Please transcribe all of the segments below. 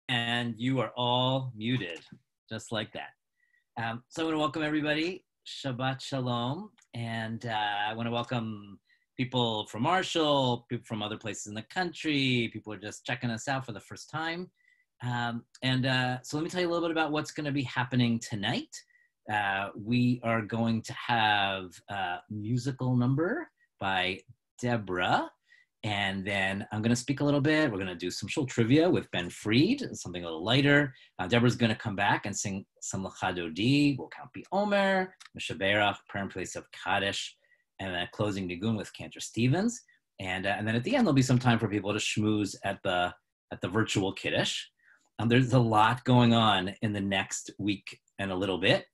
And you are all muted, just like that. So I want to welcome everybody. Shabbat Shalom. And I want to welcome people from Marshall, people from other places in the country. People are just checking us out for the first time. So let me tell you a little bit about what's going to be happening tonight. We are going to have a musical number by Deborah. And then I'm going to speak a little bit. We're going to do some shul trivia with Ben Fried, something a little lighter. Deborah's going to come back and sing some L'Chadodi. We'll count Bi Omer, Mishaberach, prayer in place of Kaddish, and then closing Nigun with Cantor Stevens. And then at the end, there'll be some time for people to schmooze at the virtual Kiddush. There's a lot going on in the next week and a little bit.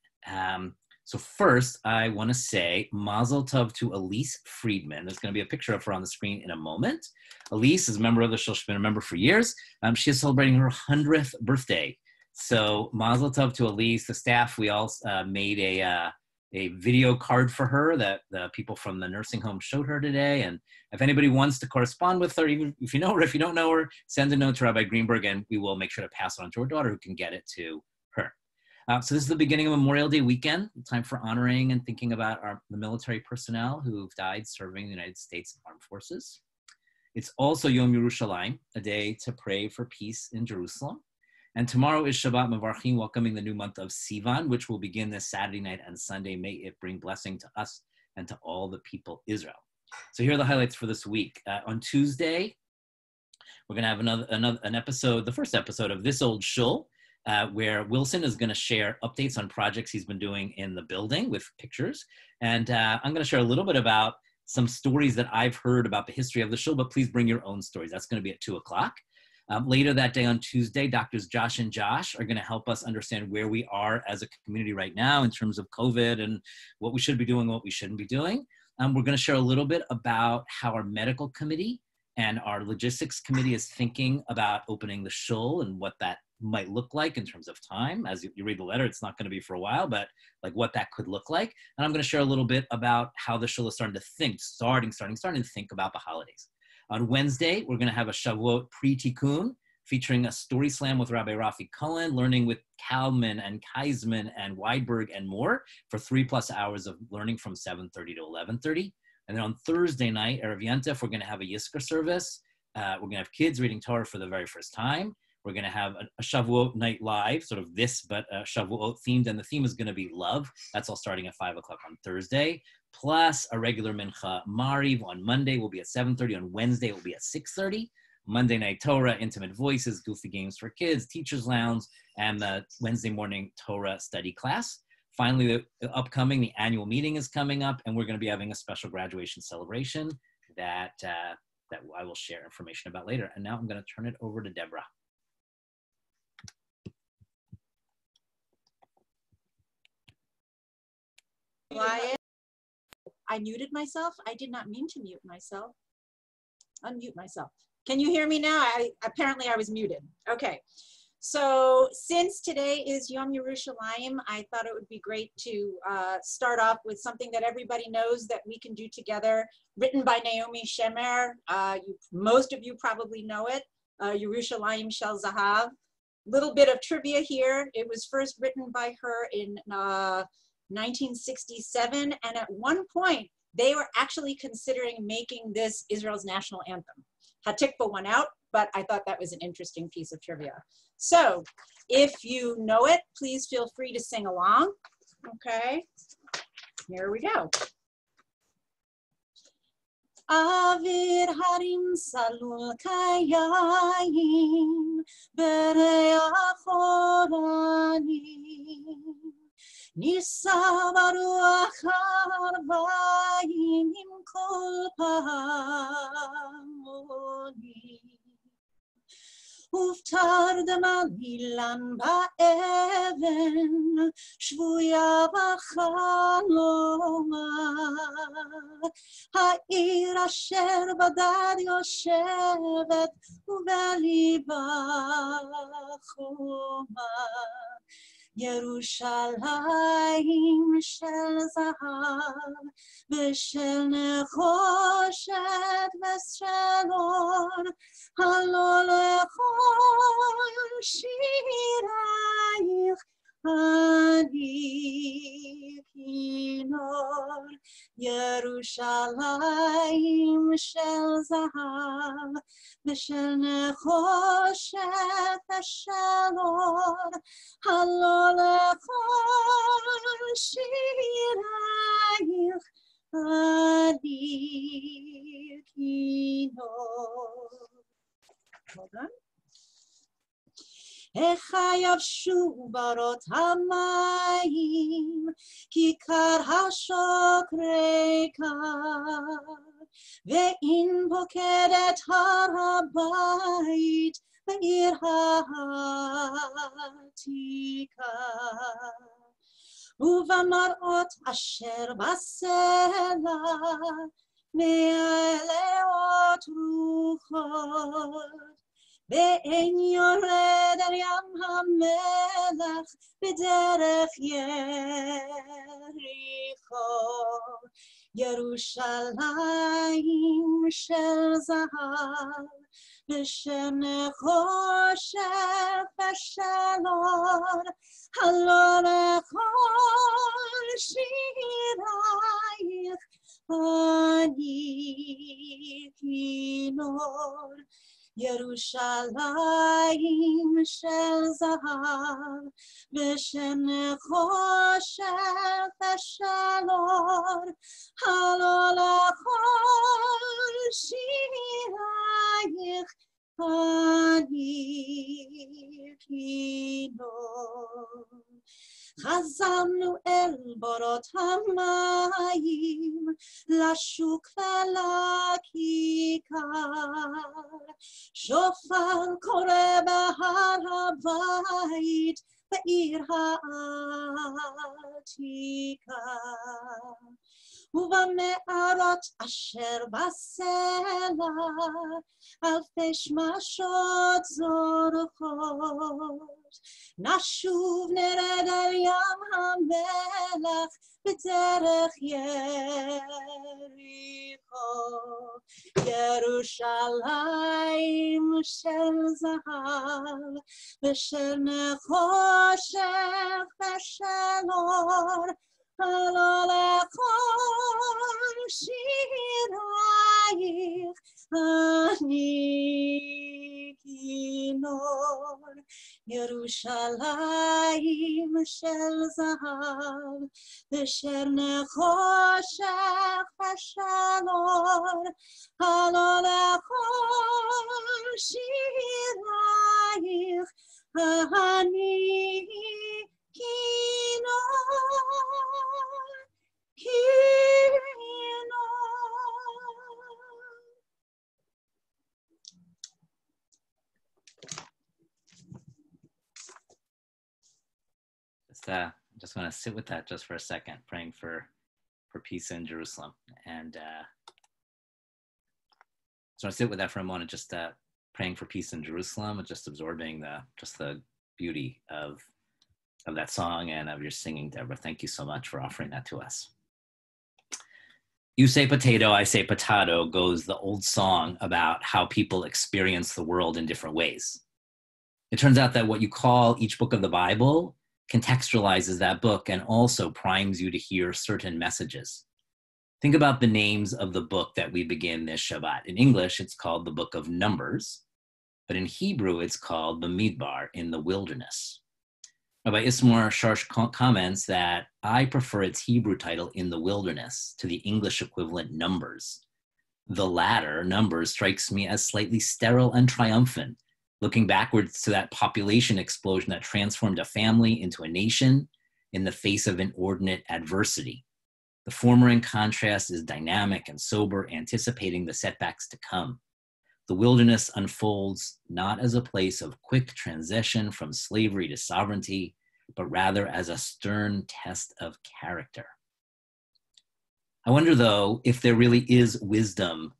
So first, I want to say Mazel Tov to Elise Friedman. There's going to be a picture of her on the screen in a moment. Elise is a member of the shul. She's been a member for years. She is celebrating her 100th birthday. So Mazel Tov to Elise. The staff, we all made a video card for her that the people from the nursing home showed her today. And if anybody wants to correspond with her, even if you know her, if you don't know her, send a note to Rabbi Greenberg, and we will make sure to pass it on to her daughter who can get it to her. So this is the beginning of Memorial Day weekend, time for honoring and thinking about the military personnel who've died serving the United States Armed Forces. It's also Yom Yerushalayim, a day to pray for peace in Jerusalem. And tomorrow is Shabbat Mevarchim, welcoming the new month of Sivan, which will begin this Saturday night and Sunday. May it bring blessing to us and to all the people Israel. So here are the highlights for this week. On Tuesday, we're going to have an episode, the first episode of This Old Shul, where Wilson is going to share updates on projects he's been doing in the building with pictures. And I'm going to share a little bit about some stories that I've heard about the history of the shul, but please bring your own stories. That's going to be at 2 o'clock. Later that day on Tuesday, Doctors Josh and Josh are going to help us understand where we are as a community right now in terms of COVID and what we should be doing, what we shouldn't be doing. We're going to share a little bit about how our medical committee and our logistics committee is thinking about opening the shul and what that might look like in terms of time. As you read the letter, it's not going to be for a while, but like what that could look like. And I'm going to share a little bit about how the shul is starting to think, starting to think about the holidays. On Wednesday, we're going to have a Shavuot pre-Tikkun featuring a story slam with Rabbi Rafi Cohen, learning with Kalman and Kaisman and Weidberg and more for 3+ hours of learning from 7:30 to 11:30. And then on Thursday night, Erev Yantef, we're going to have a Yizkor service. We're going to have kids reading Torah for the very first time. We're going to have a Shavuot night live, sort of this, but Shavuot themed, and the theme is going to be love. That's all starting at 5 o'clock on Thursday, plus a regular Mincha Mariv on Monday will be at 7:30. On Wednesday, it will be at 6:30. Monday night Torah, intimate voices, goofy games for kids, teacher's lounge, and the Wednesday morning Torah study class. Finally, the annual meeting is coming up, and we're going to be having a special graduation celebration that I will share information about later. And now I'm going to turn it over to Deborah. I muted myself. I did not mean to mute myself. Unmute myself. Can you hear me now? Apparently I was muted. Okay. So since today is Yom Yerushalayim, I thought it would be great to start off with something that everybody knows that we can do together, written by Naomi Shemer. Most of you probably know it, Yerushalayim Shel Zahav. Little bit of trivia here. It was first written by her in 1967, and at one point they were actually considering making this Israel's national anthem. Hatikva won out, but I thought that was an interesting piece of trivia. So if you know it, please feel free to sing along. Okay, here we go. Avid harim salul kayayim bereach oranim נישא ברוח הרבעים עם כל פעמונים הופטר דמן אילן באבן שבויה בחלומה העיר אשר בדד יושבת ובליבה חומה ירושלים של זהב ושל נחושת ושלון, הלא לכל שירייך אני כינור. ירושלים של זהב ושל נחושת ושלון, הלא לכל שירייך אני כינור. Hold on. איך יבשו ברות המים, כיכר השוק ריקה, ואין פוקדת הר הבית בעיר העתיקה. ובמראות אשר בסלע, מעליות רוחות, ואין יורד אל ים המלח בדרך יריחו. ירושלים של זהב ושל נחושת ושלון, הלא לכל שירייך אני כינור. ירושלים של זהב ושל נחושת ושלון, הלא לכל שירייך אני כינור. חזרנו אל בורות המים, לשוק ולכיכר, שופר קורא בהר הבית בעיר העתיקה, ובמערות אשר בסלע אלפי שמשות זורחות. נשוב נרד אל ים המלח בדרך יריחו. ירושלים של זהב ושל נחושת ושלון, הלא לכל שירייך אני כינור. ירושלים של זהב ושל נחושת ושלון, הלא לכל שירייך אני כינור, כינור. Just want to sit with that just for a second, praying for peace in Jerusalem. And so I sit with that for a moment, just praying for peace in Jerusalem and just absorbing the beauty of that song and of your singing, Deborah. Thank you so much for offering that to us. You say potato, I say potato goes the old song about how people experience the world in different ways. It turns out that what you call each book of the Bible contextualizes that book and also primes you to hear certain messages. Think about the names of the book that we begin this Shabbat. In English, it's called the Book of Numbers, but in Hebrew, it's called the Midbar, in the wilderness. Rabbi Ismar Sharsh comments that I prefer its Hebrew title, In the Wilderness, to the English equivalent Numbers. The latter, Numbers, strikes me as slightly sterile and triumphant, looking backwards to that population explosion that transformed a family into a nation in the face of inordinate adversity. The former, in contrast, is dynamic and sober, anticipating the setbacks to come. The wilderness unfolds not as a place of quick transition from slavery to sovereignty, but rather as a stern test of character. I wonder, though, if there really is wisdom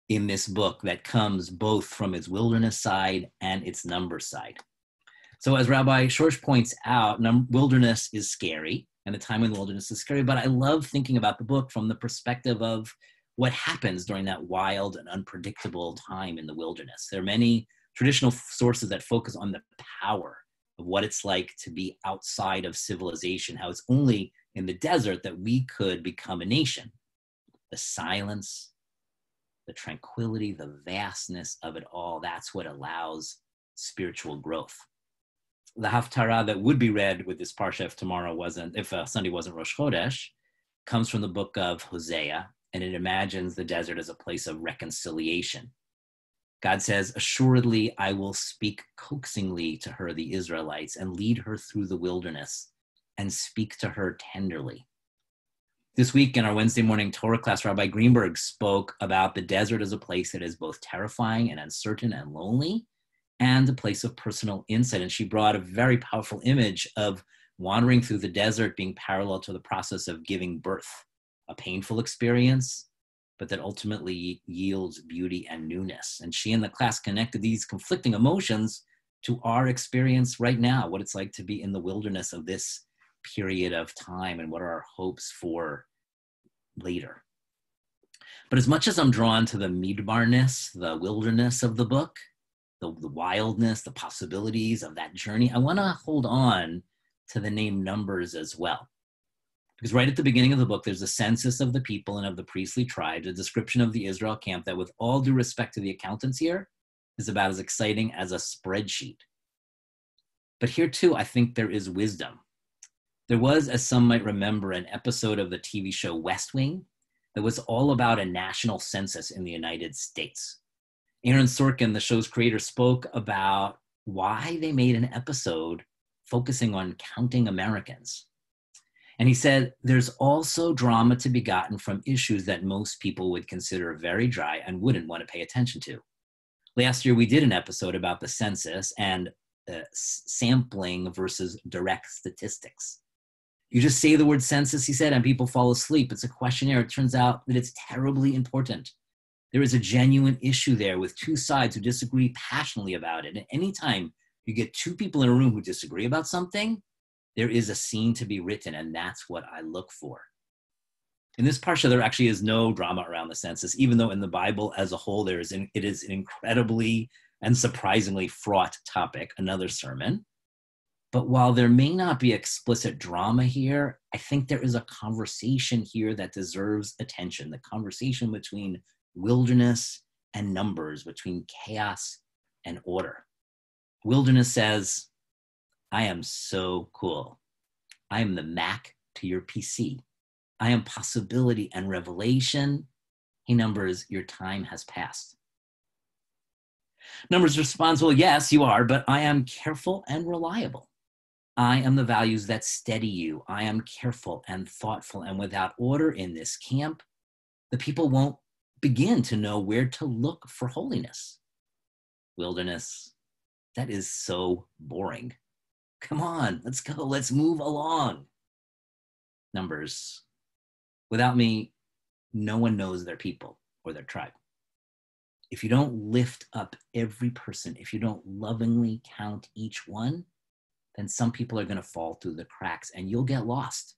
in this book that comes both from its wilderness side and its number side. So as Rabbi Schorsch points out, wilderness is scary, and the time in the wilderness is scary, but I love thinking about the book from the perspective of what happens during that wild and unpredictable time in the wilderness. There are many traditional sources that focus on the power of what it's like to be outside of civilization, how it's only in the desert that we could become a nation. The silence, the tranquility, the vastness of it all, that's what allows spiritual growth. The Haftarah that would be read with this Parsha if Sunday wasn't Rosh Chodesh, comes from the book of Hosea, and it imagines the desert as a place of reconciliation. God says, assuredly, I will speak coaxingly to her, the Israelites, and lead her through the wilderness and speak to her tenderly. This week in our Wednesday morning Torah class, Rabbi Greenberg spoke about the desert as a place that is both terrifying and uncertain and lonely, and a place of personal insight. And she brought a very powerful image of wandering through the desert being parallel to the process of giving birth, a painful experience, but that ultimately yields beauty and newness. And she in the class connected these conflicting emotions to our experience right now, what it's like to be in the wilderness of this period of time and what are our hopes for later. But as much as I'm drawn to the midbarness, the wilderness of the book, the wildness, the possibilities of that journey, I want to hold on to the name Numbers as well. Because right at the beginning of the book, there's a census of the people and of the priestly tribes, a description of the Israel camp that, with all due respect to the accountants here, is about as exciting as a spreadsheet. But here too, I think there is wisdom. There was, as some might remember, an episode of the TV show West Wing that was all about a national census in the United States. Aaron Sorkin, the show's creator, spoke about why they made an episode focusing on counting Americans. And he said, there's also drama to be gotten from issues that most people would consider very dry and wouldn't want to pay attention to. Last year, we did an episode about the census and sampling versus direct statistics. You just say the word census, he said, and people fall asleep. It's a questionnaire. It turns out that it's terribly important. There is a genuine issue there with two sides who disagree passionately about it. And anytime you get two people in a room who disagree about something, there is a scene to be written, and that's what I look for. In this parsha, there actually is no drama around the census, even though in the Bible as a whole, it is an incredibly and surprisingly fraught topic, another sermon. But while there may not be explicit drama here, I think there is a conversation here that deserves attention, the conversation between wilderness and numbers, between chaos and order. Wilderness says, I am so cool. I am the Mac to your PC. I am possibility and revelation. Hey, Numbers, your time has passed. Numbers responds, well, yes, you are, but I am careful and reliable. I am the values that steady you. I am careful and thoughtful, and without order in this camp, the people won't begin to know where to look for holiness. Wilderness, that is so boring. Come on, let's go, let's move along. Numbers, without me, no one knows their people or their tribe. If you don't lift up every person, if you don't lovingly count each one, then some people are going to fall through the cracks and you'll get lost.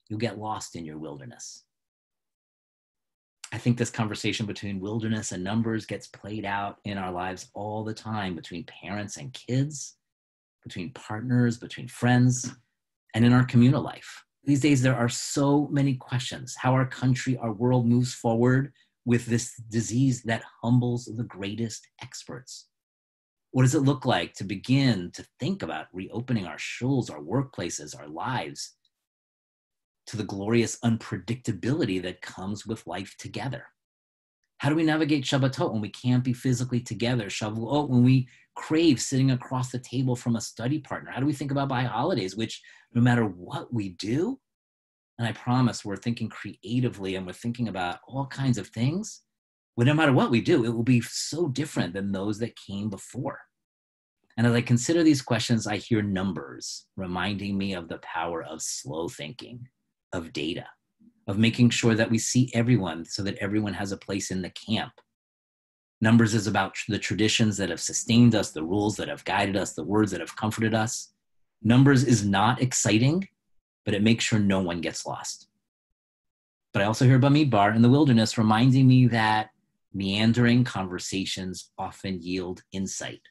You'll get lost in your wilderness. I think this conversation between wilderness and numbers gets played out in our lives all the time, between parents and kids, between partners, between friends, and in our communal life. These days, there are so many questions. How our country, our world moves forward with this disease that humbles the greatest experts. What does it look like to begin to think about reopening our shuls, our workplaces, our lives, to the glorious unpredictability that comes with life together? How do we navigate Shabbatot when we can't be physically together? Shavuot, when we crave sitting across the table from a study partner? How do we think about by holidays, which no matter what we do, and I promise we're thinking creatively and we're thinking about all kinds of things, but no matter what we do, it will be so different than those that came before. And as I consider these questions, I hear numbers reminding me of the power of slow thinking, of data, of making sure that we see everyone so that everyone has a place in the camp. Numbers is about the traditions that have sustained us, the rules that have guided us, the words that have comforted us. Numbers is not exciting, but it makes sure no one gets lost. But I also hear Bamidbar in the wilderness reminding me that meandering conversations often yield insight,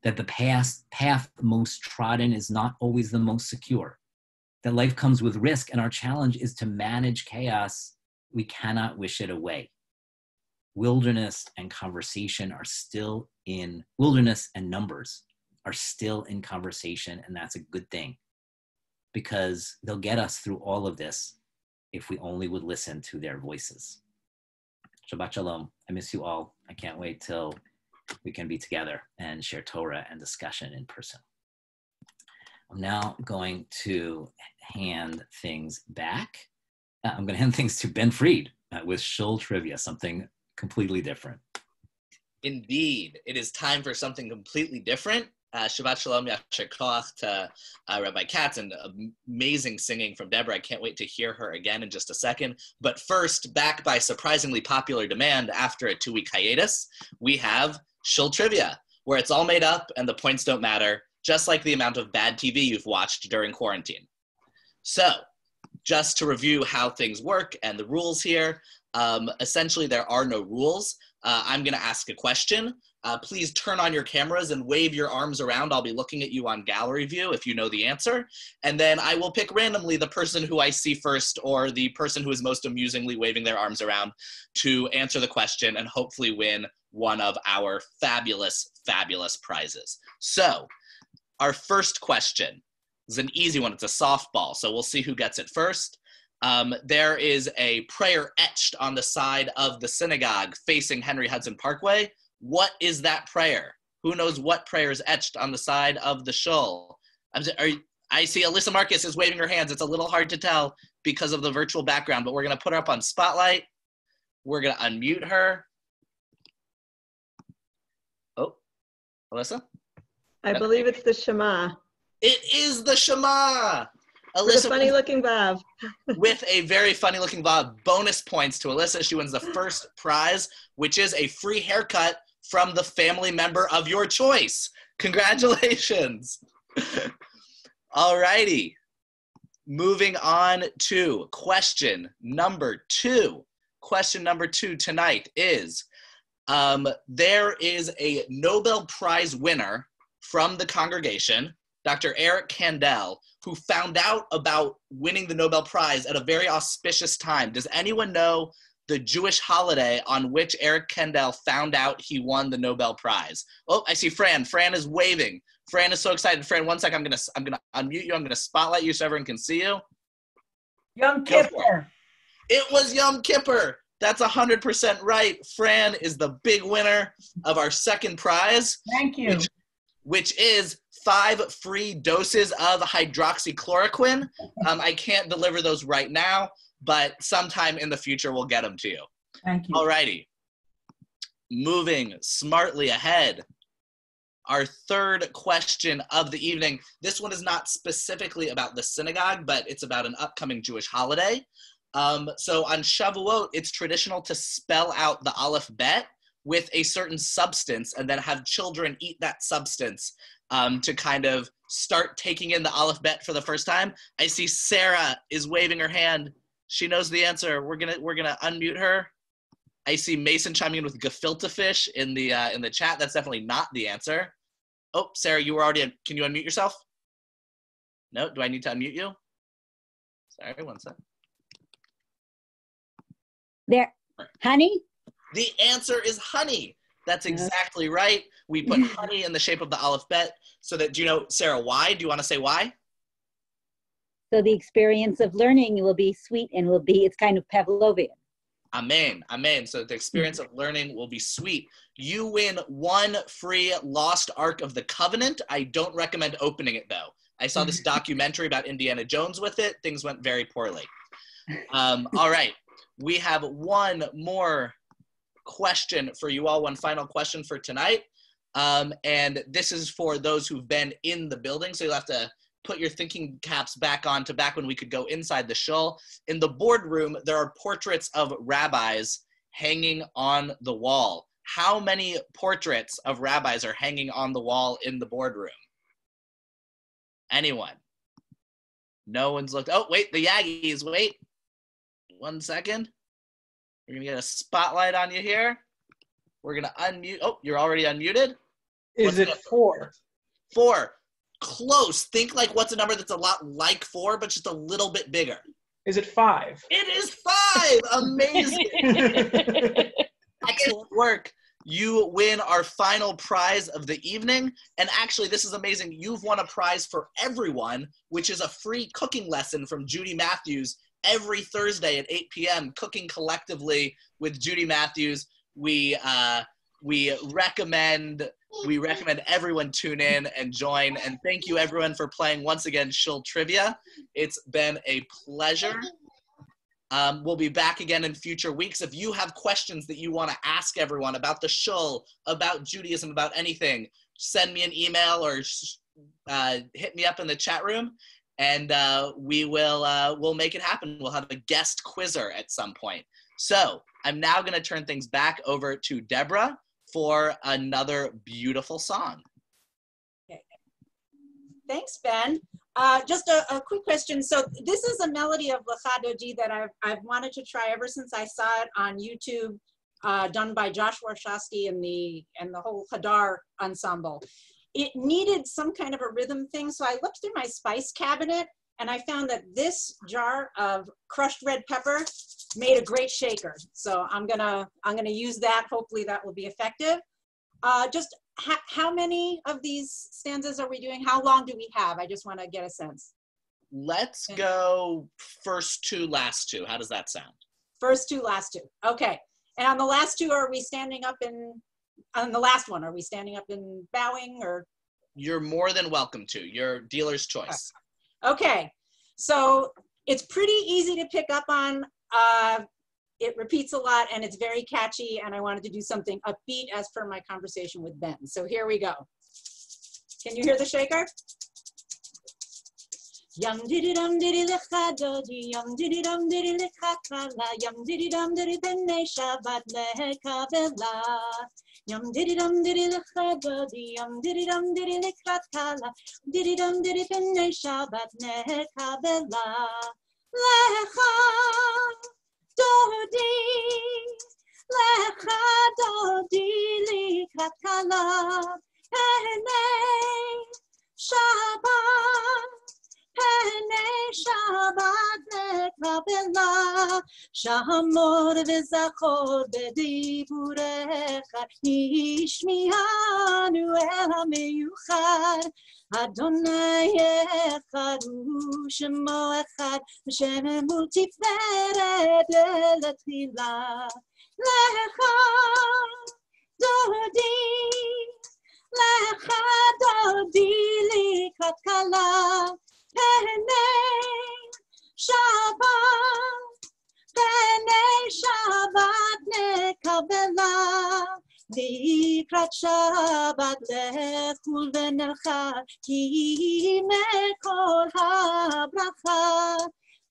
that the path most trodden is not always the most secure, that life comes with risk, and our challenge is to manage chaos. We cannot wish it away. Wilderness and conversation are still in, wilderness and numbers are still in conversation, and that's a good thing because they'll get us through all of this if we only would listen to their voices. Shabbat Shalom. I miss you all. I can't wait till we can be together and share Torah and discussion in person. I'm now going to hand things back. I'm going to hand things to Ben Fried with Shul Trivia, something completely different. Indeed, it is time for something completely different. Shabbat Shalom, Yasher Koach to Rabbi Katz, and amazing singing from Deborah. I can't wait to hear her again in just a second. But first, back by surprisingly popular demand after a 2-week hiatus, we have Shul Trivia, where it's all made up and the points don't matter, just like the amount of bad TV you've watched during quarantine. So, just to review how things work and the rules here, essentially there are no rules. I'm going to ask a question. Please turn on your cameras and wave your arms around. I'll be looking at you on gallery view if you know the answer. And then I will pick randomly the person who I see first or the person who is most amusingly waving their arms around to answer the question and hopefully win one of our fabulous, fabulous prizes. So our first question is an easy one. It's a softball, so we'll see who gets it first. There is a prayer etched on the side of the synagogue facing Henry Hudson Parkway. What is that prayer? Who knows what prayer is etched on the side of the shul? I see Alyssa Marcus is waving her hands. It's a little hard to tell because of the virtual background, but we're going to put her up on Spotlight. We're going to unmute her. Oh, Alyssa? I believe it's the Shema. It is the Shema. Alyssa, with a funny looking Vav. With a very funny looking Vav. Bonus points to Alyssa. She wins the first prize, which is a free haircut from the family member of your choice. Congratulations. All righty. Moving on to question number 2. Question number 2 tonight is, there is a Nobel Prize winner from the congregation, Dr. Eric Kandel, who found out about winning the Nobel Prize at a very auspicious time. Does anyone know the Jewish holiday on which Eric Kandel found out he won the Nobel Prize? Oh, I see Fran. Fran is waving. Fran is so excited. Fran, one sec. I'm gonna unmute you. I'm gonna spotlight you so everyone can see you. Yom Kippur. It was Yom Kippur. That's 100% right. Fran is the big winner of our second prize. Thank you. Which is 5 free doses of hydroxychloroquine. I can't deliver those right now, but sometime in the future we'll get them to you. Thank you. All righty. Moving smartly ahead. Our third question of the evening. This one is not specifically about the synagogue, but it's about an upcoming Jewish holiday. So on Shavuot, it's traditional to spell out the Aleph Bet with a certain substance and then have children eat that substance to kind of start taking in the Aleph Bet for the first time. I see Sarah is waving her hand. She knows the answer. We're gonna unmute her. I see Mason chiming in with gefilte fish in the chat. That's definitely not the answer. Oh, Sarah, you were already. Can you unmute yourself? No. Do I need to unmute you? Sorry, one sec. There, honey. The answer is honey. That's exactly right. We put honey in the shape of the Aleph Bet so that, do you know, Sarah, why? Do you want to say why? So the experience of learning will be sweet and it's kind of Pavlovian. Amen. Amen. So the experience of learning will be sweet. You win 1 free Lost Ark of the Covenant. I don't recommend opening it, though. I saw this documentary about Indiana Jones with it. Things went very poorly. All right. We have one more question for you all, one final question for tonight. And this is for those who've been in the building. So you'll have to put your thinking caps back on to back when we could go inside the shul. In the boardroom, there are portraits of rabbis hanging on the wall. how many portraits of rabbis are hanging on the wall in the boardroom? Anyone? No one's looked. Oh, wait, the Yaggies, wait. 1 second. We're gonna get a spotlight on you here. We're gonna unmute. Oh, you're already unmuted. Is it 4? 4. Close. Think like what's a number that's a lot like 4, but just a little bit bigger. Is it 5? It is 5. Amazing. Excellent work. You win our final prize of the evening. And actually, this is amazing. You've won a prize for everyone, which is a free cooking lesson from Judy Matthews every Thursday at 8 p.m. Cooking Collectively with Judy Matthews. We recommend everyone tune in and join. And thank you everyone for playing once again Shul Trivia. It's been a pleasure. We'll be back again in future weeks. If you have questions that you want to ask everyone about the Shul, about Judaism, about anything, send me an email or hit me up in the chat room, and we'll make it happen. We'll have a guest quizzer at some point. So I'm now going to turn things back over to Deborah for another beautiful song. Okay. Thanks, Ben. Just a quick question. So this is a melody of Lecha Dodi that I've wanted to try ever since I saw it on YouTube, done by Josh Warshawski and the whole Hadar ensemble. It needed some kind of a rhythm thing, so I looked through my spice cabinet and I found that this jar of crushed red pepper made a great shaker. So I'm gonna use that. Hopefully that will be effective. Just how many of these stanzas are we doing? How long do we have? I just want to get a sense. Let's go first 2, last 2. How does that sound? First 2, last 2. Okay. And on the last 2, are we standing up on the last one, are we standing up and bowing or? You're more than welcome to. Your dealer's choice. Okay. So it's pretty easy to pick up on. It repeats a lot and it's very catchy, and I wanted to do something upbeat as per my conversation with Ben. So here we go. Can you hear the shaker? Yum diddy dum diddy lecha dodi, yum diddy dum diddy lecha kala, yum diddy dum diddy b'nei Shabbat lekabela. Yum diddy dum diddy lecha dodi, yum diddy dum diddy lecha kala, diddy dum diddy b'nei Shabbat lekabela. Lecha dodi, lecha dodi lecha kala, b'nei Shabbat. Pene Shabbat lekabela, Shamor v'zachor b'diburecha, Ishmianu el hameyuchad, Adonai echad u'shemo echad, V'shem u'tiferet l'tchila. Lecha dodi, lecha dodi likat kala, Pene Shabbat nekabela, Likrat Shabbat lechul v'nelcha, Ki mekol habracha,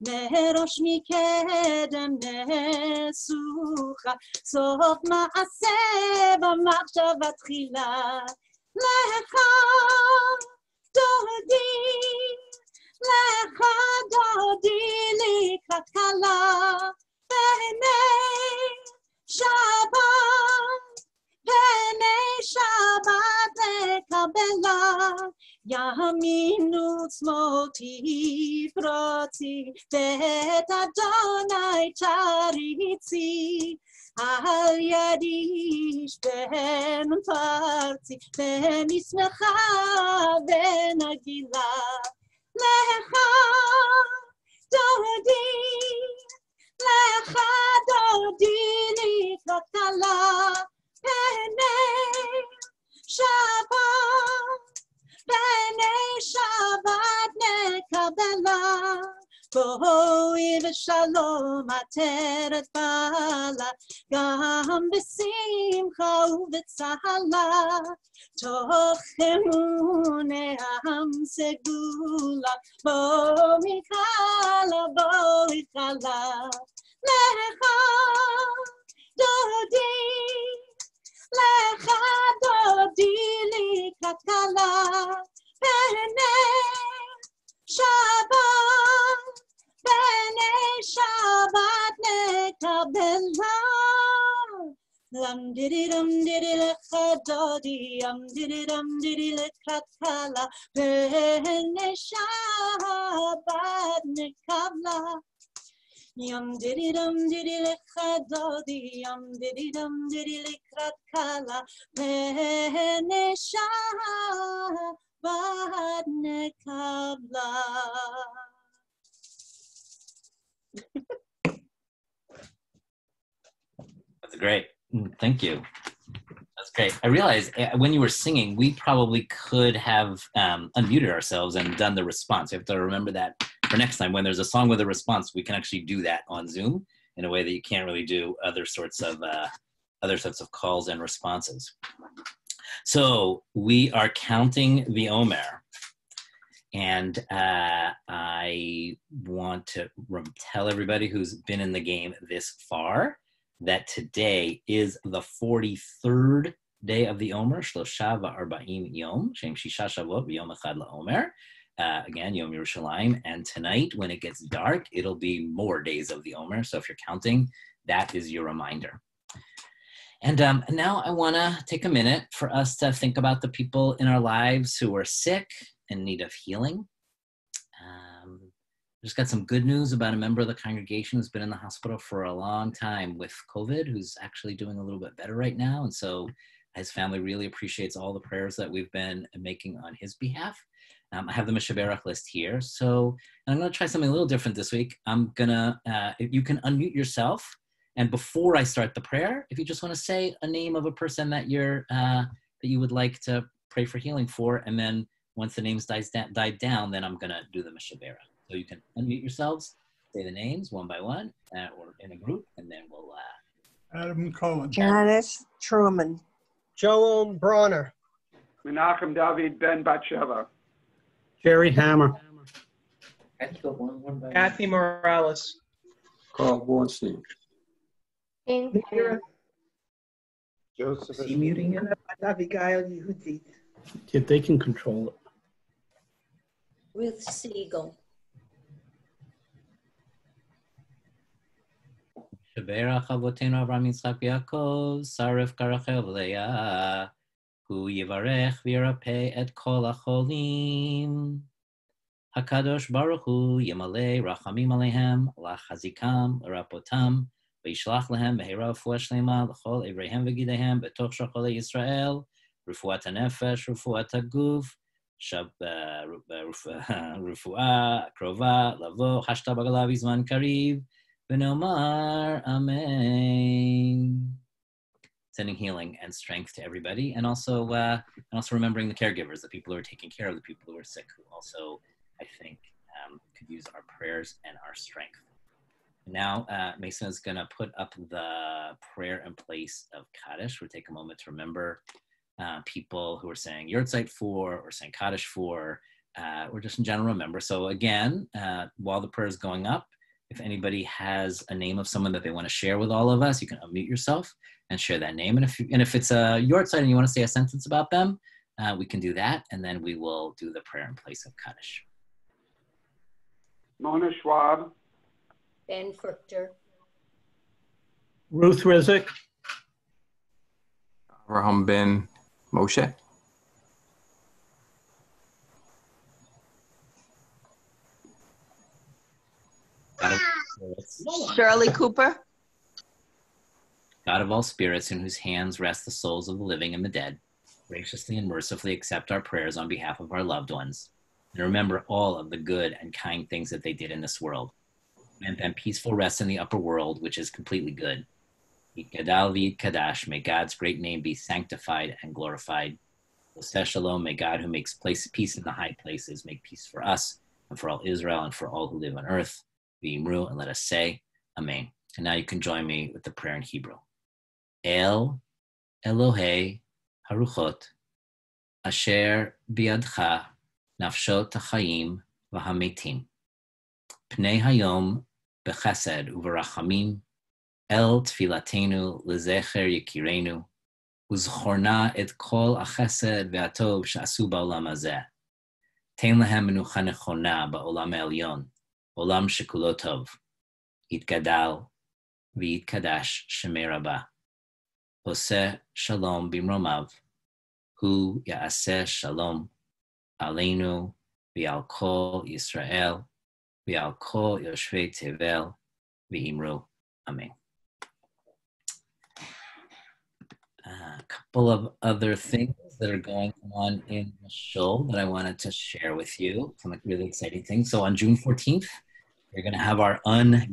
Merosh mikedem nesucha, Sof ma'aseh b'machshava tchila. Lecha dodi, lecha dodi likat kala, b'nei Shabbat lekabela, Yaminu tzmoti proti, Bet Adonai charitzi, Al yadish ben parti, ben ismecha ben agila. Lecha dodi, lecha dodi likat kala, b'nei Shabbat nekabela. Boi v'shalom ateret bala, Gam b'simcha u'v'tzahala, Toch emunei am segula, Bo mikala, bo ikala. Lecha dodi, kala, bene Shabbat, bene Shabbat nekabela. Dum diddy lechadodi, diddy lekrakala, bene Shabbat nekabla. Yum diddy lechadodi, diddy lekrakala, bene Shabbat nekabla. That's great. Thank you. That's great. I realized when you were singing, we probably could have unmuted ourselves and done the response. You have to remember that for next time. When there's a song with a response, we can actually do that on Zoom in a way that you can't really do other sorts of calls and responses. So we are counting the Omer. And I want to tell everybody who's been in the game this far that today is the 43rd day of the Omer, Shlosha v'arba'im yom, Shem Shisha Shavot v'yom echad la'omer. Again, Yom Yerushalayim. And tonight, when it gets dark, it'll be more days of the Omer. So if you're counting, that is your reminder. And now I want to take a minute for us to think about the people in our lives who are sick, in need of healing. Just got some good news about a member of the congregation who's been in the hospital for a long time with COVID, who's actually doing a little bit better right now. And so his family really appreciates all the prayers that we've been making on his behalf. I have the Mishaberach list here. So I'm going to try something a little different this week. I'm going to, if you can unmute yourself. And before I start the prayer, if you just want to say a name of a person that that you would like to pray for healing for, and then once the names died down, then I'm going to do the Mishaberach. So you can unmute yourselves, say the names one by one, or in a group, and then we'll... Adam Cohen. Janice Truman. Joan Bronner. Menachem David Ben Batsheva. Jerry Hammer. Kathy Morales. Carl Bornstein. Joseph. Is he muting it? Yeah, they can control it. Ruth Siegel. Shaberach Avotenu Avraham Yitzchak Yaakov, Sarif Karachel Leah, Hu Yivarech V'Yirapeh Et Kol HaCholim. HaKadosh Baruch Hu Yemalei Rachamim Aleihem, Lachazikam, L'Rapotam, V'Yishlach Lehem Behera Refuah Shlema, L'Chol Evreihem V'Gidehem, B'toch Shacholei Yisrael, Refuat HaNefesh, Refuat HaGuf, Refuah Krova, Lavo, Hashta Bagalav Zman Kariv, V'Nomar Amen. Sending healing and strength to everybody, and also remembering the caregivers, the people who are taking care of the people who are sick, who also, I think, could use our prayers and our strength. Now, Mason is going to put up the prayer in place of Kaddish. We'll take a moment to remember people who are saying Yortzeit for, or saying Kaddish for, or just in general remember. So again, while the prayer is going up, if anybody has a name of someone that they want to share with all of us, you can unmute yourself and share that name. And if it's a Yortzeit and you want to say a sentence about them, we can do that, and then we will do the prayer in place of Kaddish. Mona Schwab. Ben Fruchter. Ruth Rizik. Avraham Ben Moshe. Shirley Cooper. God of all spirits, in whose hands rest the souls of the living and the dead, graciously and mercifully accept our prayers on behalf of our loved ones, and remember all of the good and kind things that they did in this world. Grant them peaceful rest in the upper world, which is completely good. Yitgadal v'yitkadash, may God's great name be sanctified and glorified. Oseh Shalom, may God who makes peace in the high places make peace for us and for all Israel and for all who live on earth. V'yimru, and let us say, Amen. And now you can join me with the prayer in Hebrew. El Elohei Haruchot, Asher biadcha nafshot hachayim v'hametim. Pnei hayom bechesed u'verachamim, el tfilatenu lezecher yekirenu, וזכורנה את כל החסד והטוב שעשו בעולם הזה. תן להם מנוחה נכונה בעולם העליון, עולם שכולו טוב. יתגדל ויתקדש שמי רבה. עושה שלום במרומיו, הוא יעשה שלום עלינו ועל כל ישראל ועל כל יושבי תבל ואמרו אמן. A couple of other things that are going on in the show that I wanted to share with you. Some really exciting things. So on June 14th, we're going to have our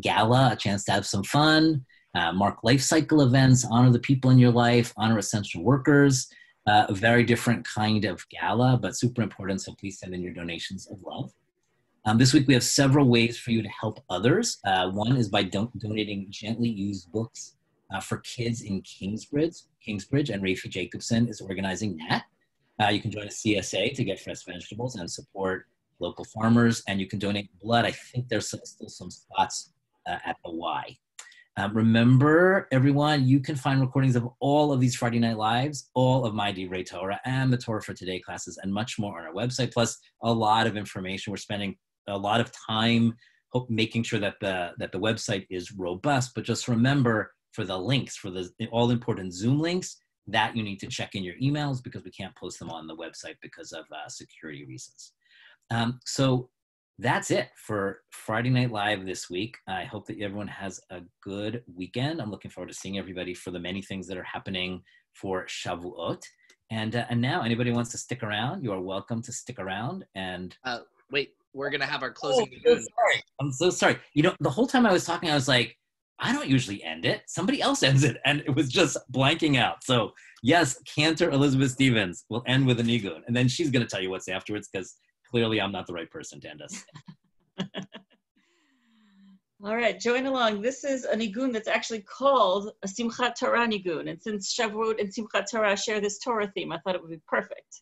Gala, a chance to have some fun, mark life cycle events, honor the people in your life, honor essential workers, a very different kind of gala, but super important. So please send in your donations of love. This week, we have several ways for you to help others. One is by donating gently used books for kids in Kingsbridge, and Rafi Jacobson is organizing that. You can join a CSA to get fresh vegetables and support local farmers, and you can donate blood. I think there's still some spots at the Y. Remember, everyone, you can find recordings of all of these Friday Night Lives, all of my Divrei Torah and the Torah for Today classes, and much more on our website, plus a lot of information. We're spending a lot of time making sure that the website is robust, but just remember, for the links, for the all-important Zoom links, that you need to check in your emails because we can't post them on the website because of security reasons. So that's it for Friday Night Live this week. I hope that everyone has a good weekend. I'm looking forward to seeing everybody for the many things that are happening for Shavuot. And now, anybody wants to stick around, you are welcome to stick around. And wait, we're going to have our closing. I'm so sorry. You know, the whole time I was talking, I was like, I don't usually end it. Somebody else ends it. And it was just blanking out. So yes, Cantor Elizabeth Stevens will end with a nigun. And then she's going to tell you what's afterwards because clearly I'm not the right person to end us. All right, join along. This is a nigun that's actually called a Simchat Torah nigun. And since Shavuot and Simchat Torah share this Torah theme, I thought it would be perfect.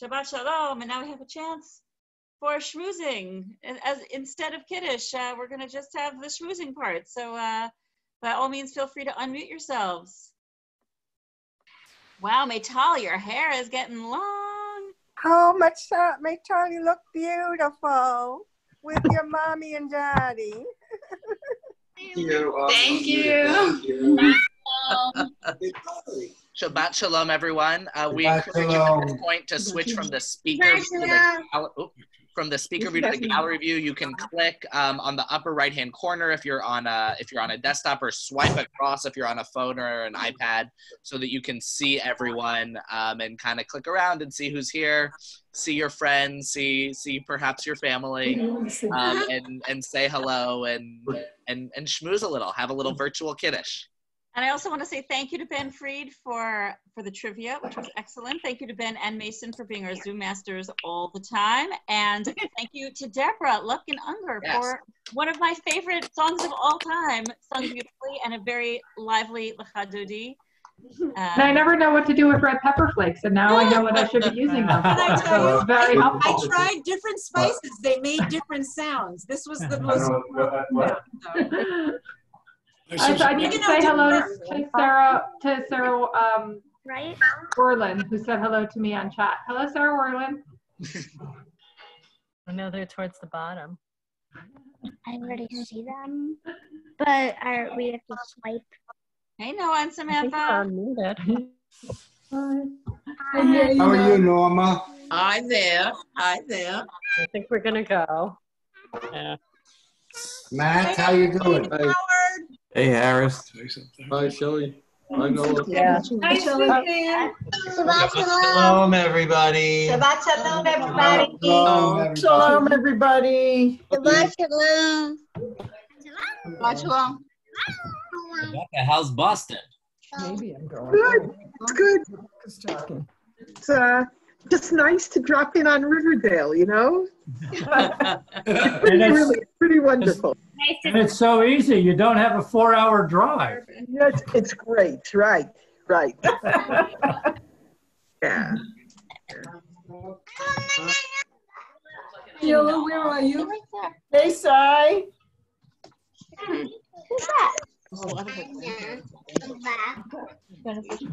Shabbat Shalom, and now we have a chance for schmoozing. And instead of Kiddush, we're going to just have the schmoozing part. So by all means, feel free to unmute yourselves. Wow, Maytal, your hair is getting long. Oh, Maytal, you look beautiful with your mommy and daddy. Thank you. Shabbat Shalom, everyone. We encourage you at this point to switch from the speaker view to the gallery view. You can click on the upper right-hand corner if you're on a desktop, or swipe across if you're on a phone or an iPad, so that you can see everyone and kind of click around and see who's here, see your friends, see perhaps your family, and say hello and schmooze a little, have a little virtual kiddush. And I also want to say thank you to Ben Fried for the trivia, which was excellent. Thank you to Ben and Mason for being our Zoom masters all the time. And thank you to Deborah Lufkin Unger for one of my favorite songs of all time, sung beautifully and a very lively L'Chadudi. And I never know what to do with red pepper flakes, and now I know what I should be using them for. Can I tell you, It's very helpful. I tried different spices. They made different sounds. This was the most. I need to say hello to Sarah Werlin, who said hello to me on chat. Hello, Sarah Werlin. I know they're towards the bottom. I already see them, but we have to swipe. Hey, Noah and Samantha. How are you, Norma? Hi there. Hi there. I think we're gonna go. Yeah. Matt, how you doing? Hey, Harris. Hi, Shelly. Hi, Noah. Yeah. Hi, Shabbat Shalom, everybody. Shabbat shalom, everybody. Shalom, everybody. Shabbat shalom. Shabbat shalom. Rebecca, how's Boston? Maybe I'm going. Good. It's good. It's just nice to drop in on Riverdale, you know? pretty wonderful. And it's so easy. You don't have a 4-hour drive. Yes, it's great. Right. Yeah. Sheila, where are you? Hey, Sai. Who's that?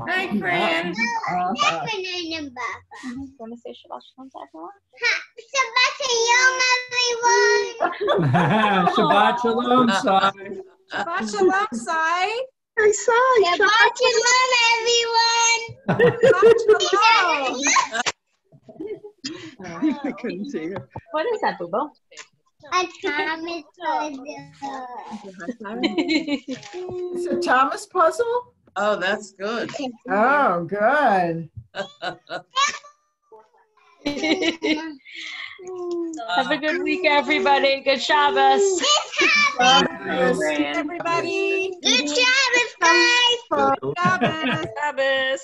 Hi, friend. Want to say Shabbat Shalom to everyone? Shabbat Shalom, everyone. Shabbat Shalom, Sai. Shabbat Shalom, Sai. Hey, Sai. Shabbat Shalom, everyone. I couldn't see her. What is that, Boo-Boo? And Thomas It's a Thomas puzzle? Oh, that's good. Oh, good. Have a good week, everybody. Good Shabbos. Everybody. Good Shabbos, guys. Good Shabbos.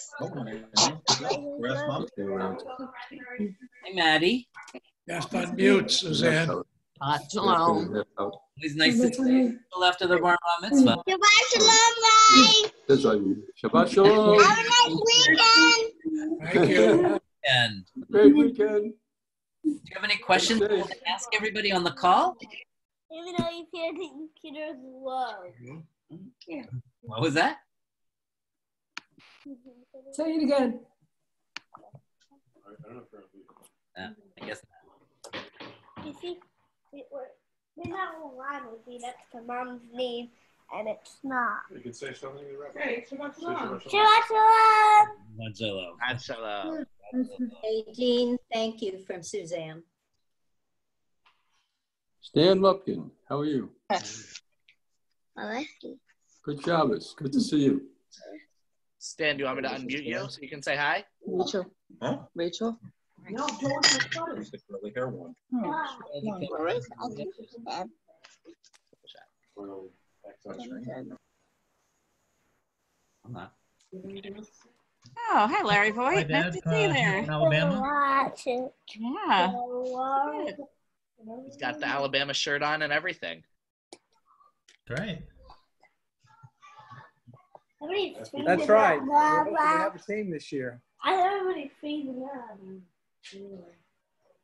Hey, Maddie. Just unmute, Suzanne. Shalom. Always nice to see you after the Bar Mitzvah. Shabbat Shalom, guys. Shabbat Shalom. Have a nice weekend. Thank you. And Great weekend. do you have any questions to ask everybody on the call? Even though you can't eat computers low. What was that? Say it again. I guess not. You see, we're not rhyme would be next to mom's name, and it's not. You can say something to the Hey, Shabbat Shalom. Shabbat Shalom. Shabbat Shalom. Hey, Jean, thank you from Suzanne. Stan Lupkin, how are you? Alrighty. Good Shabbos. Good to see you. Stan, do you want me to unmute you so you can say hi? Rachel. Huh? Rachel. No, don't It's the curly hair one. Where is that? I'm not. Oh, hi, Larry Voigt. Nice to see you there. Watch it. Yeah. Good. He's got the Alabama shirt on and everything. Great. That's right. We have a team this year. I know everybody's freezing up.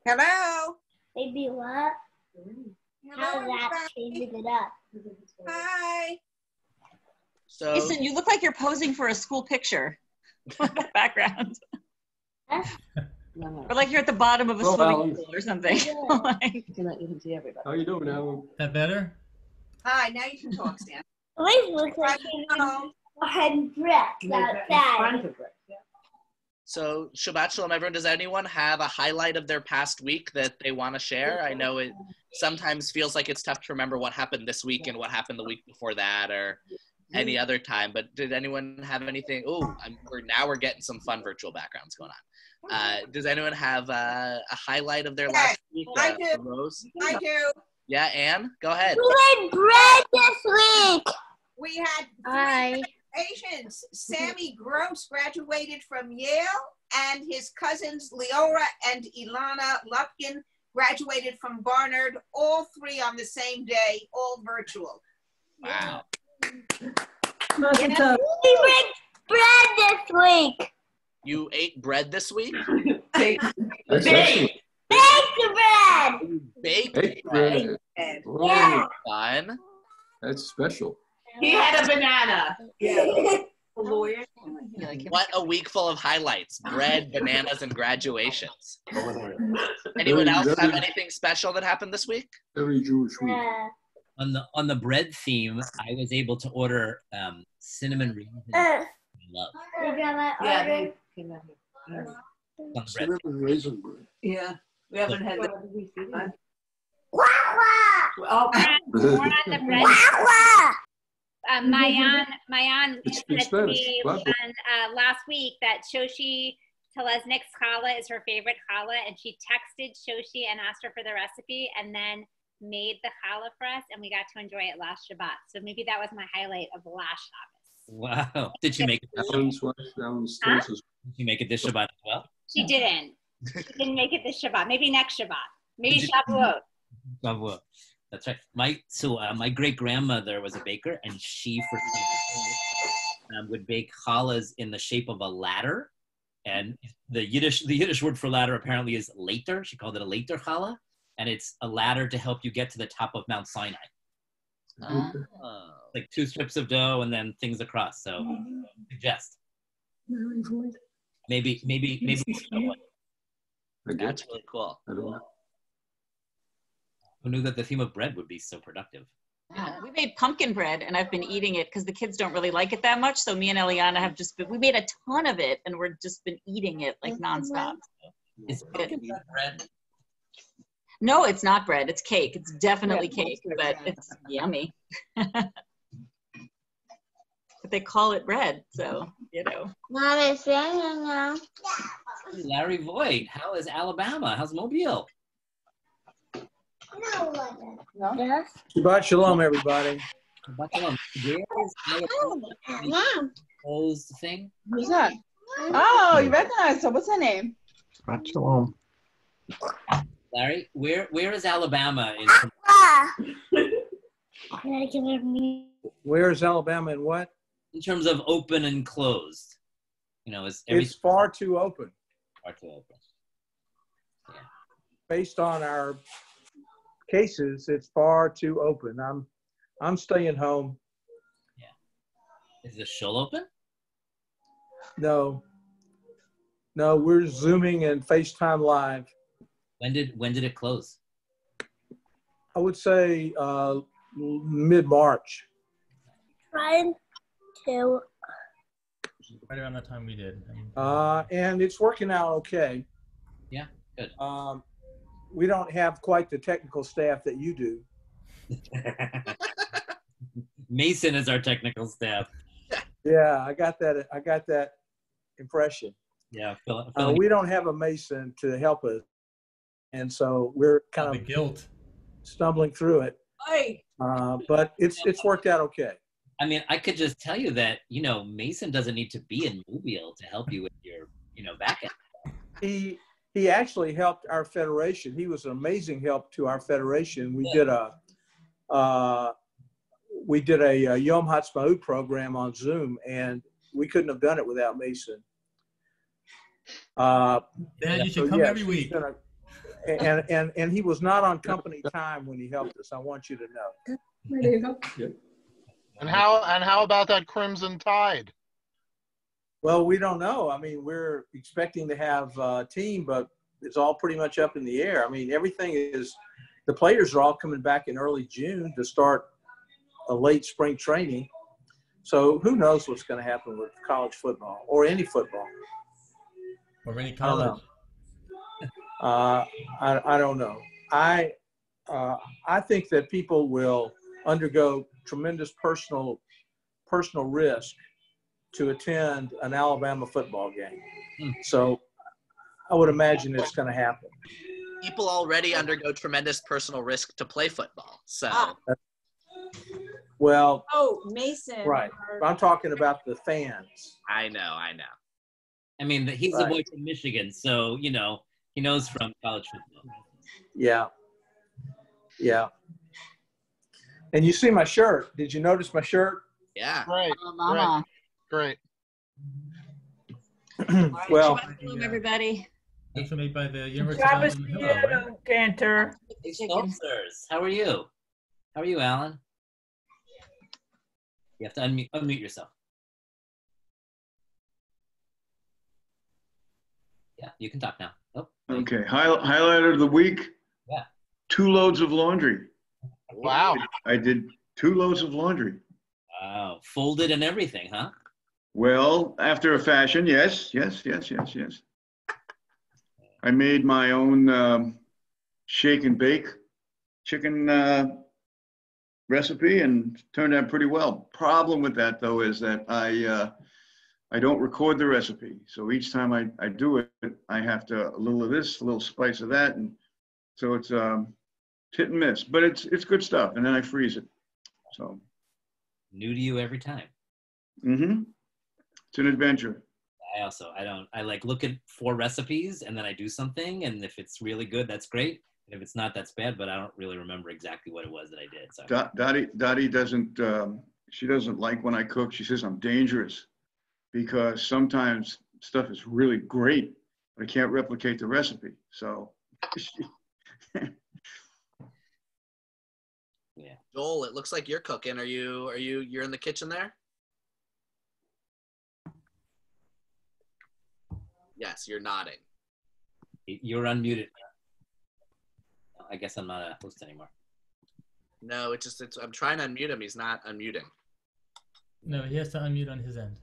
Hello. Maybe what? How's that changing it up? Hi. So, Jason, you look like you're posing for a school picture. Background. Or like you're at the bottom of a swimming pool or something. Like, You can even see everybody. How you doing, Alan? That better? Hi. Now you can talk, Stan. Always looks like and breath outside. so Shabbat Shalom, everyone. Does anyone have a highlight of their past week that they want to share? I know it sometimes feels like it's tough to remember what happened this week and what happened the week before that or any other time. But did anyone have anything? Oh, we're getting some fun virtual backgrounds going on. Does anyone have a highlight of their last week? I do. Rose? I do. Yeah, Anne, go ahead. We made bread this week. We had Congratulations, Sammy Gross graduated from Yale, and his cousins Leora and Ilana Lupkin graduated from Barnard, all three on the same day, all virtual. Wow. Yeah. We baked bread this week. You ate bread this week? Baked bread. Baked bread. Yeah. Fun. That's special. He had a banana. Yeah. What a week full of highlights. Bread, bananas, and graduations. Anyone else have anything special that happened this week? Very Jewish week. On the bread theme, I was able to order cinnamon raisins. I love. Yeah, they came out here. On the bread. Cinnamon raisin bread. Yeah, we haven't had that. Oh. More on the bread. Mayan said to me last week that Shoshi Telesnik's challah is her favorite challah, and she texted Shoshi and asked her for the recipe, and then made the challah for us, and we got to enjoy it last Shabbat. So maybe that was my highlight of last Shabbos. Wow. Did she make it this Shabbat? Did she make it this Shabbat as well? She didn't. She didn't make it this Shabbat. Maybe next Shabbat. Maybe Shavuot. Shavuot. That's right. My great grandmother was a baker, and she for would bake challahs in the shape of a ladder. And the Yiddish word for ladder apparently is later. She called it a later challah, and it's a ladder to help you get to the top of Mount Sinai. Like 2 strips of dough and then things across. So suggest. Maybe. That's really cool. Who knew that the theme of bread would be so productive? Yeah, we made pumpkin bread, and I've been eating it because the kids don't really like it that much. So me and Eliana have we made a ton of it, and we're just been eating it like nonstop. Is pumpkin bread? No, it's not bread. It's cake. It's definitely cake, but it's yummy. But they call it bread, so you know. Mom is singing now. Larry Voigt, how is Alabama? How's Mobile? Yes. Shabbat shalom, everybody. Shabbat shalom. Closed thing? Who's that? Oh, you recognize her. What's her name? Shabbat shalom. Larry, where is Alabama? Where is Alabama and what? In terms of open and closed. You know, it's far too open. Far too open. Yeah. Based on our cases, it's far too open. I'm staying home. Yeah. Is the shul open? No, we're Zooming and FaceTime live. When did it close? I would say mid-March. Trying to. Right around the time we did. And it's working out okay. Yeah, good. We don't have quite the technical staff that you do. Mason is our technical staff. Yeah, I got that impression. Yeah, we don't have a Mason to help us, and so we're kind of guilt stumbling through it. But it's worked out okay. I mean, I could just tell you that Mason doesn't need to be in Mobile to help you with your back end. He actually helped our federation. He was an amazing help to our federation. We did a Yom Ha'atzmaut program on Zoom, and we couldn't have done it without Mason. You should come every week. And he was not on company time when he helped us. I want you to know. And how about that Crimson Tide? Well, we don't know. I mean, we're expecting to have a team, but it's all pretty much up in the air. I mean, the players are all coming back in early June to start a late spring training. So who knows what's going to happen with college football or any football. Or any college. I don't know. I think that people will undergo tremendous personal risk to attend an Alabama football game. So I would imagine it's going to happen. People already undergo tremendous personal risk to play football. So Well. Oh, Mason. Right. I'm talking about the fans. I know. I mean, he's a boy from Michigan, so, you know, he knows from college football. Yeah. Yeah. And you see my shirt. Did you notice my shirt? Yeah. Great. Mama. Great. Well, everybody. These were made by the University Shabbos of to Hillel, right? you, Cantor. Hey, Stolzers, how are you? How are you, Alan? You have to unmute yourself. Yeah, you can talk now. Oh. Okay, highlight of the week. Yeah. 2 loads of laundry. Wow. I did 2 loads of laundry. Wow, folded and everything, huh? Well, after a fashion, yes. I made my own shake and bake chicken recipe and turned out pretty well. Problem with that though is that I don't record the recipe. So each time I do it, I have to a little of this, a little spice of that, and so it's hit and miss. But it's good stuff, and then I freeze it. So new to you every time. Mm-hmm. It's an adventure. I like look at 4 recipes and then I do something, and if it's really good, that's great. And if it's not, that's bad, but I don't really remember exactly what it was that I did. So Dottie doesn't, she doesn't like when I cook. She says I'm dangerous because sometimes stuff is really great, but I can't replicate the recipe. So yeah. Joel, it looks like you're cooking. You're in the kitchen there? Yes, you're nodding. You're unmuted. I guess I'm not a host anymore. No, I'm trying to unmute him. He's not unmuting. No, he has to unmute on his end.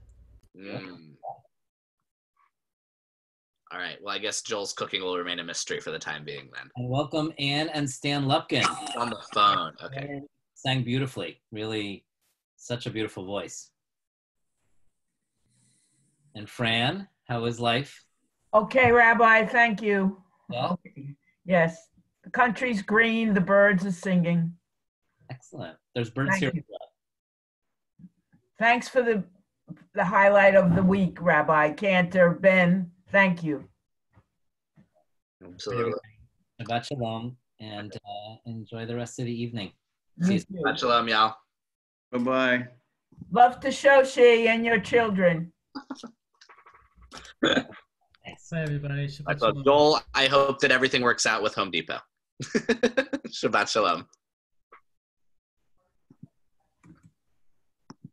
All right. Well, I guess Joel's cooking will remain a mystery for the time being then. And welcome Ann and Stan Lupkin. On the phone. Okay. Ann sang beautifully. Really, such a beautiful voice. And Fran, how is life? Okay, Rabbi, thank you. Yeah? Okay. Yes, the country's green, the birds are singing. Excellent. There's birds Thank here. you. Thanks for the highlight of the week, Rabbi Cantor, Ben. Thank you. Absolutely. Shabbat shalom, and enjoy the rest of the evening. See you. Shabbat shalom, y'all. Bye-bye. Love to Shoshi and your children. Bye, everybody. Shabbat So shalom. Joel, I hope that everything works out with Home Depot. Shabbat shalom.